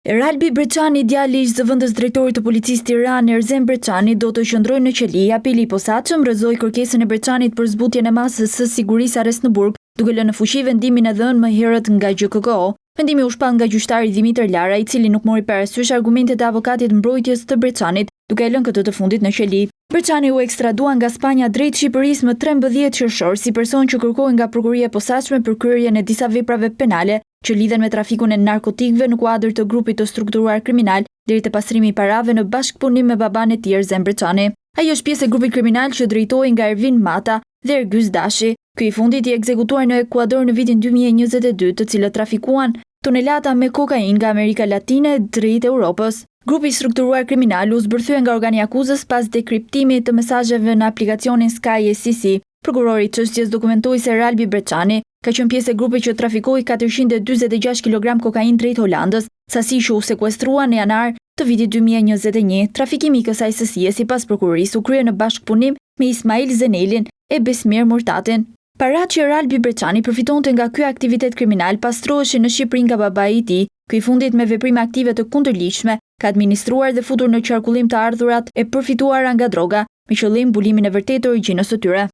Eralbi Breçani, djali i zëvendës drejtorit të policisë Tiranë Erzem Breçani, do të qëndrojë në qeli. Apeli i posaçëm rrezoi kërkesën e Breçanit për zbutjen e masës së sigurisë arrest në burg, duke lënë në fuqi vendimin e dhënë më herët nga GJKO. Vendimi u shpall nga gjyqtari Dimitër Lara, i cili nuk mori parasysh argumentet e avokatit mbrojtjes të Breçanit, duke e lënë këtë të fundit në qeli. Breçani u ekstradua nga Spanja drejt Shqipërisë më 13 qershor si person që kërkoi nga prokuria e posaçme për kryerjen e disa veprave penale që lidhen me trafikun e narkotikëve në kuadër të grupit të strukturuar kriminal deri te pastrimi i parave në bashkëpunim me baban e tij Erzem Breçani. Ai është pjesë e grupit kriminal që drejtohej nga Ervin Mata dhe Ergyz Dashi. Ky i fundit i ekzekutuar në Ekuador në vitin 2022, të cilët trafikuan tonelata me kokainë nga Amerika Latine drejt Europës. Grupi strukturuar kriminal u zbërthye nga organi akuzës pas dekriptimit të mesazheve në aplikacionin Sky SCC. Prokurori i çështjes dokumentoi se Eralbi Breçani ka qenë pjesë e grupit që trafikoi 446 kg kokainë drejt Holandës, sasi që u sekuestrua në janar të vitit 2021. Trafikimi i kësaj sësie sipas prokurorisë u krye në bashkëpunim me Ismail Zenelin e Besmir Murtatin. Paratë që Eralbi Breçani përfitonte nga ky aktivitet kriminal pastroheshin në Shqipëri nga babai i tij. Ky i fundit me veprime aktive të kundërligjshme ka administruar dhe futur në qarkullim të ardhurat e përfituara nga droga, me qëllim mbulimin e vërtetë të origjinës së tyre.